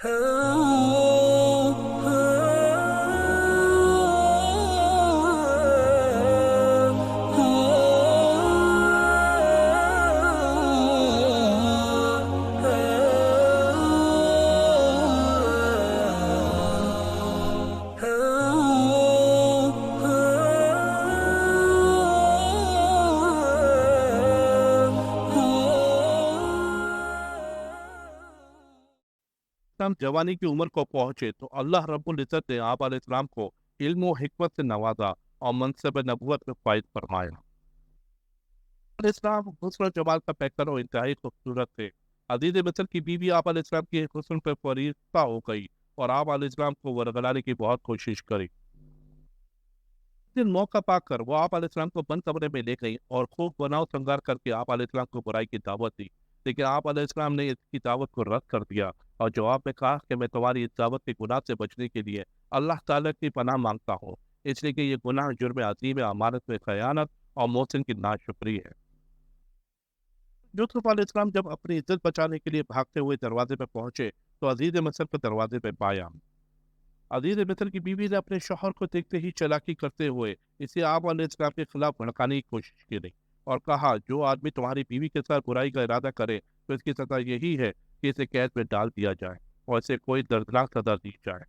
हम जवानी की उम्र को पहुंचे तो अल्लाह रब्बुल इज्जत ने आप अलैहिस्सलाम को इल्म और हिकमत से नवाजा और मनसब नबुवत में फायद फरमाया। अलैहिस्सलाम हुस्न और जमाल का पैकर और इंतहाई खूबसूरत थे। अजीज मिस्र की बीवी आप अलैहिस्सलाम की हुस्न पर फरीफ्ता हो गई और आप अलैहिस्सलाम को वरगलाने की बहुत कोशिश करी। दिन मौका पाकर वो आप अलैहिस्सलाम को बंद कमरे में ले गई और खूब बनाव श्रृंगार करके आप अलैहिस्सलाम को बुराई की दावत दी। लेकिन आप अलैहिस्सलाम ने इसकी दावत को रद्द कर दिया और जवाब में कहा कि मैं तुम्हारी इस दावत के गुनाह से बचने के लिए अल्लाह ताला की पनाह मांगता हूँ, इसलिए कि ये गुनाह जुर्म अजीम है, अमानत में खयानत और मोहसिन की नाशुक्री है। यूसुफ अलैहिस्सलाम जब अपनी इज्जत बचाने के लिए भागते हुए दरवाजे पर पहुंचे तो अजीज मिस्र को दरवाजे पर पाया। अजीज मिस्र की बीवी ने अपने शौहर को देखते ही चालाकी करते हुए इसे आप अलैहिस्सलाम के खिलाफ भड़काने की कोशिश की और कहा, जो आदमी तुम्हारी बीवी के साथ बुराई का इरादा करे तो इसकी सजा यही है कि इसे कैद में डाल दिया जाए और इसे कोई दर्दनाक सजा दी जाए।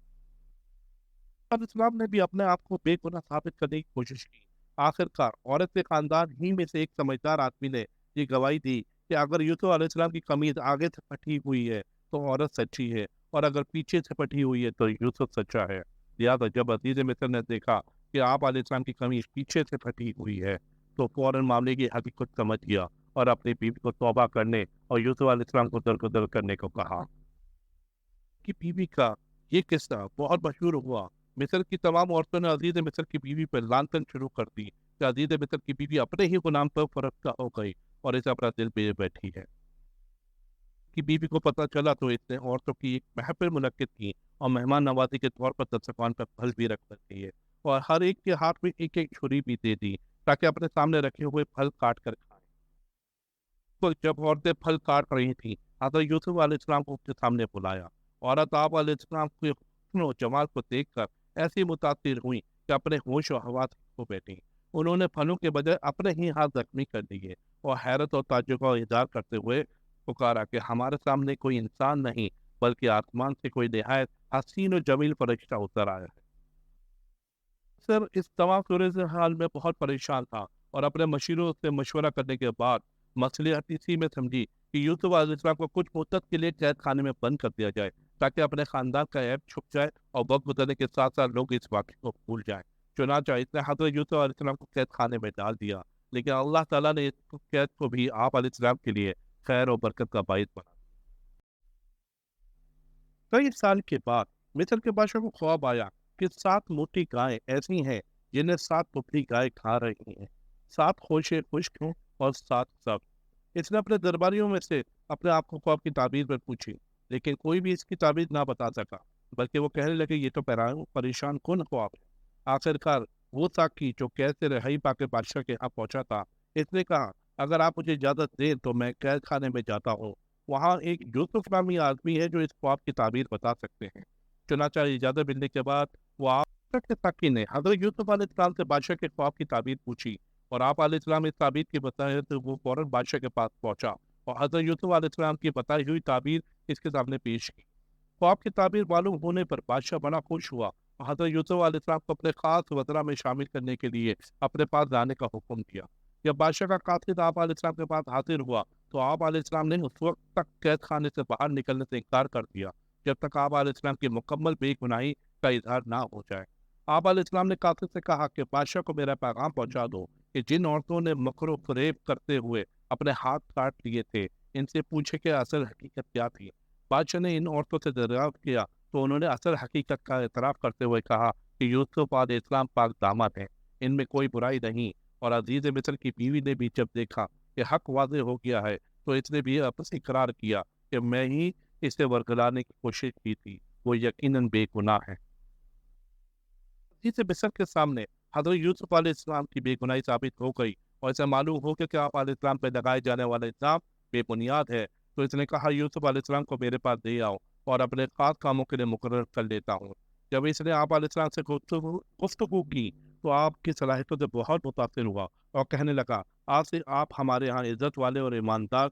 इस्लाम ने भी अपने आप को बेगुनाह साबित करने की कोशिश की। आखिरकार औरत के खानदान ही में से एक समझदार आदमी ने ये गवाही दी कि अगर यूसुफ अलैहिस्सलाम की कमीज आगे से फटी हुई है तो औरत सच्ची है और अगर पीछे से फटी हुई है तो यूसुफ सच्चा है। लिहाजा जब अजीज मिस्र ने देखा कि आप अलैहिस्सलाम की कमीज पीछे से फटी हुई है तो फौरन मामले की हकीकत समझ गया और अपनी बीवी को तौबा करने और यूसुफ अलैहिस्सलाम को दरगुदर करने को कहा। कि बीवी का ये किस्सा बहुत मशहूर हुआ। मिस्र की तमाम औरतों ने अजीज मिस्र की बीवी पर लानतन शुरू कर दी कि अजीज मिस्र की बीवी अपने ही गुलाम पर फरफ्ता हो गई और इसे अपना दिल बेच बैठी है। कि बीवी को पता चला तो इसने औरतों की एक महफिल मुनक्किद की और मेहमान नवाजी के तौर पर दस्तरखान पर फल भी रख रखी है और हर एक के हाथ में एक एक छुरी भी दे दी ताकि अपने सामने रखे हुए फल काट कर खाएं। तो जब औरतें फल काट रही थी, हज़रत यूसुफ अलैहिस्सलाम को उसके सामने बुलाया। औरत आप अलैहिस्सलाम के हुस्न और जमाल को देखकर ऐसी मुतासिर हुई कि अपने होश और हवास खो बैठी। उन्होंने फलों के बजाय अपने ही हाथ जख्मी कर दिए और हैरत और ताज्जुब का इज़हार करते हुए पुकारा कि हमारे सामने कोई इंसान नहीं बल्कि आसमान से कोई निहायत हसीन और जमील फरिश्ता उतर आया है। सर इस तमाम सूरत हाल में बहुत परेशान था और अपने मशीरों से मशवरा करने के बाद मसलिहत इसी में समझी कि यूसुफ अलैहिस्सलाम को कुछ मुद्दत के लिए कैद खाने में बंद कर दिया जाए ताकि अपने खानदान का ऐब छुप जाए और वक्त गुजरने के साथ साथ लोग इस वाक़े को भूल जाएं। चुनांचे इसने हज़रत यूसुफ अलैहिस्सलाम को कैद खाने में डाल दिया, लेकिन अल्लाह ताला ने इस कैद को भी आप अलैहिस्सलाम के लिए खैर और बरकत का बाइस बना। कई साल के बाद मिस्र के बादशाह को ख्वाब आया कि 7 मोटी गायें ऐसी हैं जिन्हें 7 पुतली गाय खा रही हैं। 7 होशे खुश्क हैं और 7 सब। इसने अपने दरबारियों में से अपने आप को ख्वाब की ताबीर पर पूछी, लेकिन कोई भी इसकी ताबीर ना बता सका, बल्कि वो कहने लगे ये तो परेशान कौन ख्वाब है। आखिरकार वो साकी जो कैद से रिहाई पाके बादशाह के यहाँ पहुंचा था, इसने कहा, अगर आप मुझे इजाजत दें तो मैं कैद खाने में जाता हूँ। वहाँ एक यूसुफ नामी आदमी है जो इस ख्वाब की ताबीर बता सकते हैं। चुनांचे इजाजत मिलने के बाद वो आप के साकी ने हजरत यूसुफ अलैहिस्सलाम से बादशाह के ख्वाब की ताबीर पूछी और आप अलैहिस्सलाम इस ताबीर की बताए तो वो फौरन बादशाह के पास पहुंचा और हजरत यूसुफ अलैहिस्सलाम की बताई हुई ताबीर इसके सामने पेश की। ख्वाब की ताबीर मालूम होने पर बादशाह बड़ा खुश हुआ और हजरत यूसुफ अलैहिस्सलाम को अपने खास वज़रा में शामिल करने के लिए अपने पास लाने का हुक्म दिया। जब बादशाह का कातिल आप अलैहिस्सलाम के पास हाजिर हुआ तो आप अलैहिस्सलाम ने उस वक्त तक कैद खाने से बाहर निकलने से इनकार कर दिया जब तक आप अलैहिस्सलाम की मुकम्मल बेगुनाही का इजहार ना हो जाए। आप अलैहिस्सलाम ने कातिल से कहा कि बादशाह को मेरा पैगाम पहुंचा दो कि जिन औरतों ने मकरो फरेब करते हुए अपने हाथ काट लिए थे, इनसे पूछे कि असल हकीकत क्या थी। बादशाह ने इन औरतों से दरियाफ्त किया तो उन्होंने असल हकीकत का एतराफ़ करते हुए कहा कि यूसुफ अलैहिस्सलाम पाक दामद हैं, इनमें कोई बुराई नहीं। और अजीज मिस्र की बीवी ने भी जब देखा कि हक वाज़ेह हो गया है तो इसने भी आपस इकरार किया कि मैं ही इसे वरगलाने की कोशिश की थी, वो यकीनन बेगुनाह है। अजीज मिस्र के सामने हज़रत यूसुफ अलैहिस्सलाम की बेगुनाही साबित हो गई और इसे मालूम हो गया कि आप अलैहिस्सलाम पर लगाए जाने वाला इल्ज़ाम बेबुनियाद है, तो इसने कहा यूसुफ अलैहिस्सलाम को मेरे पास दे आओ اور اپنے خاص کاموں کے لیے مقرر کر لیتا ہوں۔ جب اس نے آپ علیہ السلام سے گفتگو کی تو آپ کی صلاحیتوں سے بہت متاثر ہوا اور کہنے لگا، آج سے آپ ہمارے ہاں عزت والے اور ایماندار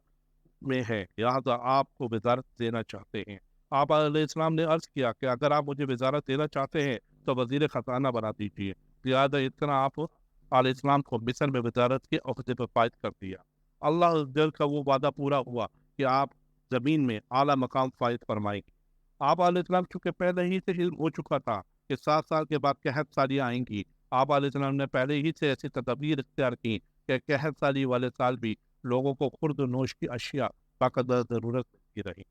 میں ہے، لہٰذا آپ کو وزارت دینا چاہتے ہیں۔ آپ علیہ السلام نے عرض کیا کہ اگر آپ مجھے وزارت دینا چاہتے ہیں تو وزیر خزانہ بنا دیجیے۔ لہٰذا اس طرح آپ علیہ السلام کو مصر میں وزارت کے عہدے پر فائز کر دیا۔ اللہ جل کا وہ وعدہ پورا ہوا کہ آپ زمین میں اعلیٰ مقام فائز فرمائیں گے۔ آپ علیہ السلام چونکہ پہلے ہی سے علم ہو چکا تھا کہ 7 سال کے بعد قحط سالیاں آئیں گی، آپ علیہ السلام نے پہلے ہی سے ایسی تدابیر اختیار کی کہ قحط سالی والے سال بھی لوگوں کو خورد و نوش کی اشیاء باقاعدہ ضرورت ملتی رہی۔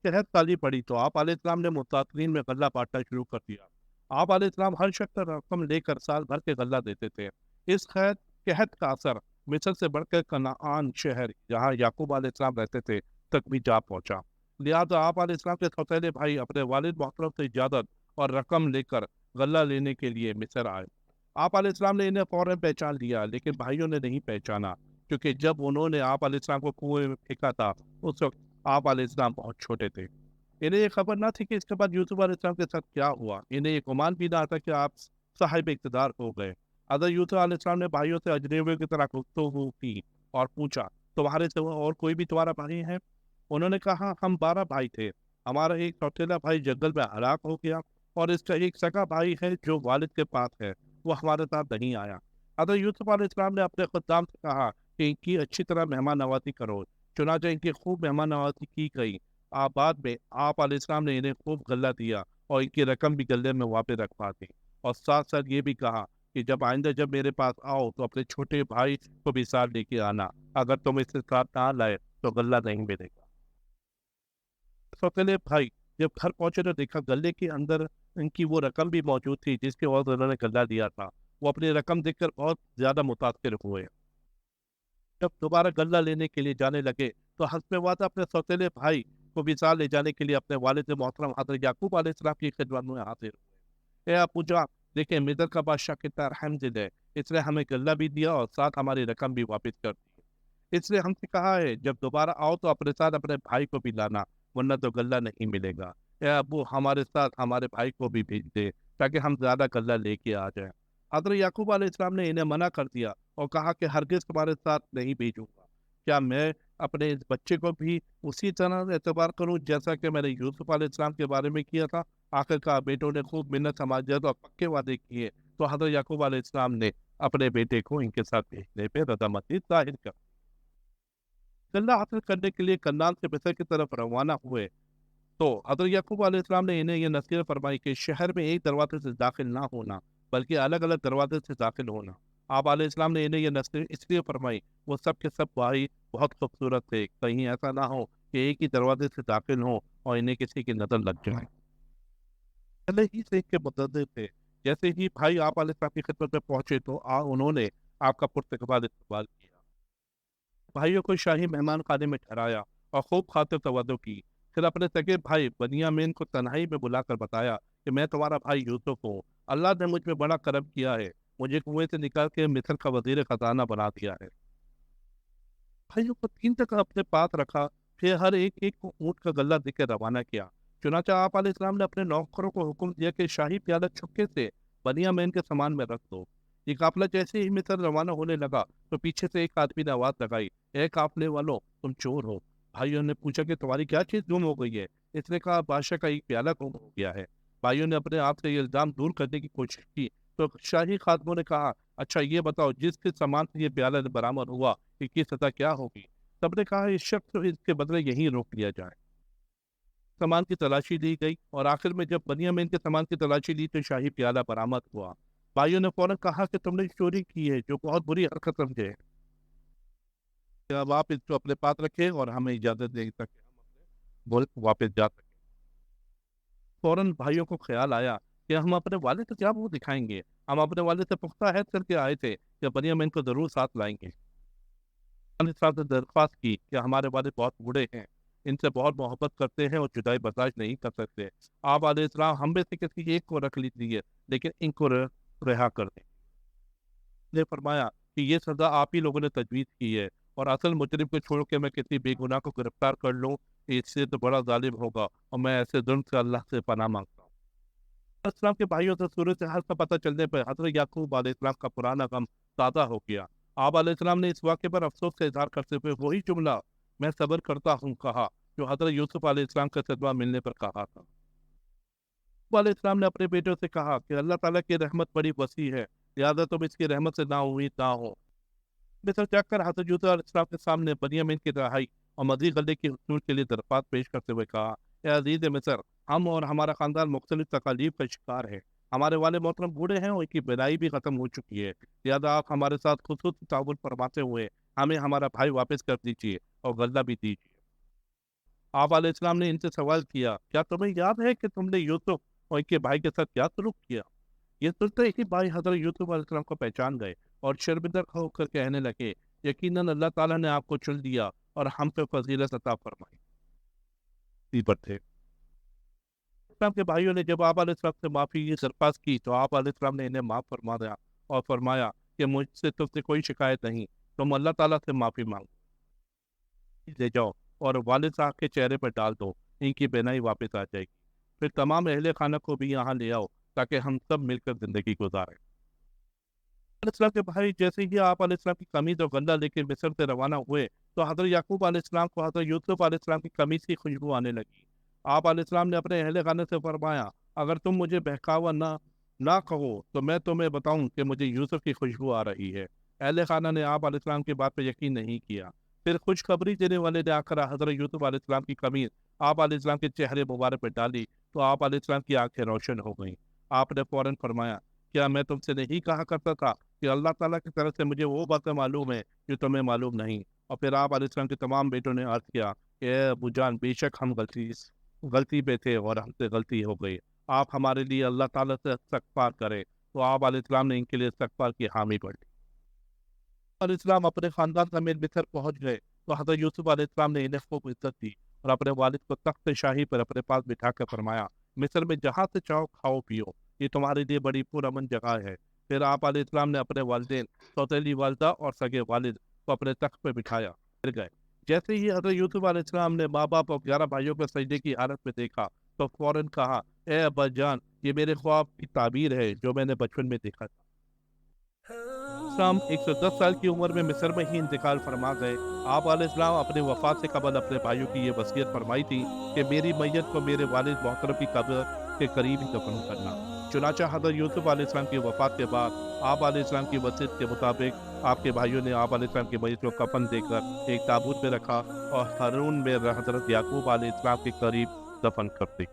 قحط سالی پڑی تو آپ علیہ السلام نے متاثرین میں غلہ بانٹنا شروع کر دیا۔ آپ علیہ السلام ہر شخص پر رقم لے کر سال بھر کے غلہ دیتے تھے۔ اس قحط کا اثر مصر سے بڑھ کر کنعان شہر جہاں یعقوب علیہ السلام رہتے تھے تک بھی جا پہنچا۔ لہٰذا آپ علیہ السلام کے سوتیلے بھائی اپنے والد محترم سے اجازت اور رقم لے کر غلہ لینے کے لیے مصر آئے۔ آپ علیہ السلام نے انہیں فوراً پہچان لیا، لیکن بھائیوں نے نہیں پہچانا، کیونکہ جب انہوں نے آپ علیہ السلام کو کنویں میں پھینکا تھا اس وقت آپ علیہ السلام بہت چھوٹے تھے۔ انہیں یہ خبر نہ تھی کہ اس کے بعد یوسف علیہ السلام کے ساتھ کیا ہوا۔ انہیں یہ گمان بھی نہ تھا کہ آپ صاحب اقتدار ہو گئے۔ حضرت یوسف علیہ السلام نے بھائیوں سے اجنبیوں کی طرح گفتگو کی اور پوچھا، تمہارے سوا اور کوئی بھی تمہارا بھائی ہے؟ انہوں نے کہا، ہم 12 بھائی تھے، ہمارا ایک چوتھیلا بھائی جنگل میں ہلاک ہو گیا اور اس کا ایک سگا بھائی ہے جو والد کے پاس ہے، وہ ہمارے ساتھ نہیں آیا۔ حضرت یوسف علیہ السلام نے اپنے خدام سے کہا کہ ان کی اچھی طرح مہمان نوازی کرو۔ چنانچہ ان کی خوب مہمان نوازی کی گئی۔ بعد میں آپ علیہ السلام نے انہیں خوب غلہ دیا اور ان کی رقم بھی غلے میں واپس رکھوا دی، اور ساتھ ساتھ یہ بھی کہا کہ جب آئندہ جب میرے پاس آؤ تو اپنے چھوٹے بھائی کو بھی ساتھ لے کے آنا، اگر تم اس کے ساتھ نہ لائے تو غلہ نہیں ملے گا۔ سوتیلے بھائی جب گھر پہنچے تو دیکھا گلے کے اندر ان کی وہ رقم بھی موجود تھی جس کے عوض انہوں نے غلہ دیا تھا۔ وہ اپنی رقم دیکھ کر بہت زیادہ متاثر ہوئے۔ جب دوبارہ غلہ لینے کے لیے جانے لگے تو حسب وعدہ اپنے سوتیلے بھائی کو بھی ساتھ لے جانے کے لیے اپنے والد محترم حضرت یعقوب علیہ السلام کی خدمت میں حاضر ہوئے۔ اے ابو جان، دیکھیں مصر کا بادشاہ کتنا رحم دل ہے، اس نے ہمیں غلہ بھی دیا اور ساتھ ہماری رقم بھی واپس کر دی۔ اس نے ہم سے کہا ہے جب دوبارہ آؤ تو اپنے ساتھ اپنے بھائی کو بھی لانا، ورنہ تو غلہ نہیں ملے گا۔ اے ابو، ہمارے ساتھ ہمارے بھائی کو بھی بھیج دے تاکہ ہم زیادہ غلہ لے کے آ جائیں۔ حضرت یعقوب علیہ السلام نے انہیں منع کر دیا اور کہا کہ ہرگز تمہارے ساتھ نہیں بھیجوں گا۔ کیا میں اپنے اس بچے کو بھی اسی طرح اعتبار کروں جیسا کہ میں نے یوسف علیہ السلام کے بارے میں کیا تھا؟ آخرکار بیٹوں نے خوب منت سماجت اور پکے وعدے کیے تو حضرت یعقوب علیہ السلام نے اپنے بیٹے کو ان کے ساتھ بھیجنے پہ رضامندی ظاہر کر غلہ حاصل کرنے کے لیے کنعان سے مصر کی طرف روانہ ہوئے تو حضرت یعقوب علیہ السلام نے انہیں یہ نصیحت فرمائی کہ شہر میں ایک دروازے سے داخل نہ ہونا بلکہ الگ الگ دروازے سے داخل ہونا۔ آپ علیہ السلام نے انہیں یہ نصیحت اس لیے فرمائی، وہ سب کے سب بھائی بہت خوبصورت تھے، کہیں ایسا نہ ہو کہ ایک ہی دروازے سے داخل ہوں اور انہیں کسی کی نظر لگ جائے۔ پہلے ہی سے کے متعدد تھے۔ جیسے ہی بھائی آپ علیہ السلام کی خدمت میں پہنچے تو انہوں نے آپ کا پرتقبال استقبال کیا، بھائیوں کو شاہی مہمان خانے میں ٹھہرایا اور خوب خاطر تواضع کی۔ پھر اپنے سگے بھائی بنیامین کو تنہائی میں بلا کر بتایا کہ میں تمہارا بھائی یوسف ہوں، اللہ نے مجھ میں بڑا کرم کیا ہے، مجھے کنویں سے نکال کے مصر کا وزیر خزانہ بنا دیا ہے۔ بھائیوں کو 3 تک اپنے پاس رکھا، پھر ہر ایک ایک کو اونٹ کا غلہ دے کے روانہ کیا۔ چنانچہ آپ علیہ السلام نے اپنے نوکروں کو حکم دیا کہ شاہی پیالہ چھپکے سے بنیامین کے سامان میں رکھ دو۔ یہ قافلہ جیسے ہی مصر روانہ ہونے لگا تو پیچھے سے ایک آدمی نے آواز لگائی، اے قافلے والوں، تم چور ہو۔ بھائیوں نے پوچھا کہ تمہاری کیا چیز گم ہو گئی ہے؟ اس نے کہا، بادشاہ کا ایک پیالہ گم ہو گیا ہے۔ بھائیوں نے اپنے آپ سے یہ الزام دور کرنے کی کوشش کی تو شاہی خادموں نے کہا، اچھا یہ بتاؤ جس کے سامان سے یہ پیالہ برآمد ہوا اس کی سزا کیا ہوگی؟ سب نے کہا، اس شخص کو اس کے بدلے یہیں روک لیا جائے۔ سامان کی تلاشی لی گئی اور آخر میں جب بنیامین کے سامان کی تلاشی لی تو شاہی پیالہ برآمد ہوا۔ بھائیوں نے فوراً کہا کہ تم نے چوری کی ہے، جو بہت بری حرکت سمجھے۔ اب آپ اس کو اپنے پاس رکھیں اور ہمیں اجازت دے تک ہم اپنے ملک واپس جا سکیں۔ فوراً بھائیوں کو خیال آیا کہ ہم اپنے والد سے کیا منہ دکھائیں گے، ہم اپنے والد سے پختہ عہد کر کے آئے تھے کہ بنیامین کو ضرور ساتھ لائیں گے۔ والد صاحب نے درخواست کی کہ ہمارے والد بہت بوڑھے ہیں، ان سے بہت محبت کرتے ہیں اور جدائی برداشت نہیں کر سکتے۔ آپ علیہ السلام ہم میں سے کسی ایک کو رکھ لیجیے لیکن ان کو رہا کر دیں۔ نے فرمایا کہ یہ سزا آپ ہی لوگوں نے تجویز کی ہے और असल मुजरिम को छोड़ के मैं किसी बेगुनाह को गिरफ्तार कर लूँ, इससे तो बड़ा जालिम होगा, और मैं ऐसे जुल्म से अल्लाह से पनाह मांगता हूँ। इस्लाम के भाइयों से सूरत हाल का पता चलने पर हजरत याकूब अलैहिस्सलाम का पुराना गम ताज़ा हो गया। आप अलैहिस्सलाम ने इस वाक़े पर अफसोस का इज़हार करते हुए वही जुमला मैं सब्र करता हूँ कहा, जो हजरत यूसुफ अलैहिस्सलाम का सदमा मिलने पर कहा था। याकूब अलैहिस्सलाम ने अपने बेटों से कहा कि अल्लाह ताला की रहमत बड़ी वसी है, लिहाजा तुम इसकी रहमत से नाउम्मीद ना हो। मिस्र जाकर हजरत यूसुफ अलैहिस्सलाम के सामने बनियामीन की रिहाई और मज़ीद गले की हुसूल के लिए दरख्वास्त पेश करते हुए कहा, ए अजीज़ मिस्र, हम और हमारा ख़ानदान मुख्तलिफ तकालीफ का शिकार है। हमारे वाले मोहतरम बूढ़े हैं और उनकी बिदाई भी ख़त्म हो चुकी है, लिहाजा आप हमारे साथ खुसूसी ताउन फरमाते हुए हमें हमारा भाई वापस कर दीजिए और गल्ला भी दीजिए। आप अलैहिस्सलाम ने इनसे सवाल किया, क्या तुम्हें याद है कि तुमने यूसुफ और इनके भाई के साथ क्या सलूक किया? ये सुनते ही भाई हजरत यूसुफ अलैहिस्सलाम को पहचान गए और शर्मिंदा होकर कहने लगे, यकीनन अल्लाह ताला ने आपको चुन लिया और हम पे फजीलत अता फरमाई। इसी पर थे इस्लाम के भाइयों ने जब आप अलैहिस्सलाम से माफ़ी की दरख्वास्त की तो आप अलैहिस्सलाम ने इन्हें माफ़ फरमा दिया और फरमाया कि मुझसे तुमसे कोई शिकायत नहीं, तुम अल्लाह ताला से माफ़ी मांगो, ले जाओ और वालिद साहब के चेहरे पर डाल दो, इनकी बेनाई वापस आ जाएगी। फिर तमाम अहले खाना को भी यहाँ ले आओ ताकि हम सब मिलकर जिंदगी गुजारें। अलैहिस्सलाम के भाई जैसे ही आप अलैहिस्सलाम की कमीज और गल्ला लेकर मिस्र से रवाना हुए तो हजरत याकूब अलैहिस्सलाम को हजरत यूसुफ अलैहिस्सलाम की कमीज की खुशबू आने लगी। आप अलैहिस्सलाम ने अपने अहले खाने से फरमाया, अगर तुम मुझे बहकावा ना ना कहो तो मैं तुम्हें बताऊं कि मुझे यूसुफ की खुशबू आ रही है। अहले खाना ने आप अलैहिस्सलाम की बात पर यकीन नहीं किया। फिर खुशखबरी देने वाले ने आकर हजरत यूसुफ अलैहिस्सलाम की कमीज आप अलैहिस्सलाम के चेहरे मुबारक पर डाली तो आप अलैहिस्सलाम की आंखें रोशन हो गईं। आपने फौरन फरमाया, क्या मैं तुमसे नहीं कहा करता था कि अल्लाह ताला की तरफ से मुझे वो बातें मालूम है जो तुम्हें मालूम नहीं? और फिर आप अलैहिस्सलाम के तमाम बेटों ने अर्ज किया कि ए अबू जान, बेशक हम गलती पे थे और हमसे गलती हो गई, आप हमारे लिए अल्लाह ताला से इस्तगफार करें। तो आप अलैहिस्सलाम ने इनके लिए इस्तगफार की हामी भरी। अलैहिस्सलाम अपने खानदान समेत मिस्र पहुंच गए तो हजरत यूसुफ अलैहिस्सलाम ने इन्हें खूब इज्जत दी और अपने वालिद को तख्त शाही पर अपने पास बिठा कर फरमाया, मिस्र में जहाँ से चाहो खाओ पियो, ये तुम्हारे लिए बड़ी पुरअमन जगह है। फिर आप अलैहिस्सलाम ने अपने वालिदैन, सौतेली वालदा और सगे वालिद को अपने तख्त पर बिठाया, फिर गए। जैसे ही हजरत यूसुफ अलैहिस्सलाम ने माँ बाप और 11 भाइयों को सजदे की हालत में देखा तो फौरन कहा, ए अब्बा जान, ये मेरे ख्वाब की ताबीर है जो मैंने बचपन में देखा था। इस्लाम 110 साल की उम्र में मिस्र में ही इंतकाल फरमा गए। आप अलैहिस्सलाम अपने वफात से कबल अपने भाइयों की ये वसीयत फरमाई थी कि मेरी मैयत को मेरे वालिद मोहतरम की कब्र के करीब ही दफन करना। चुनांचे हज़रत यूसुफ अलैहिस्सलाम की वफात के बाद आप अलैहिस्सलाम की वसीयत के मुताबिक आपके भाइयों ने आप अलैहिस्सलाम की मैयत को कफन देकर एक ताबूत में रखा और हारून में हज़रत याकूब अलैहिस्सलाम के करीब दफन कर दी।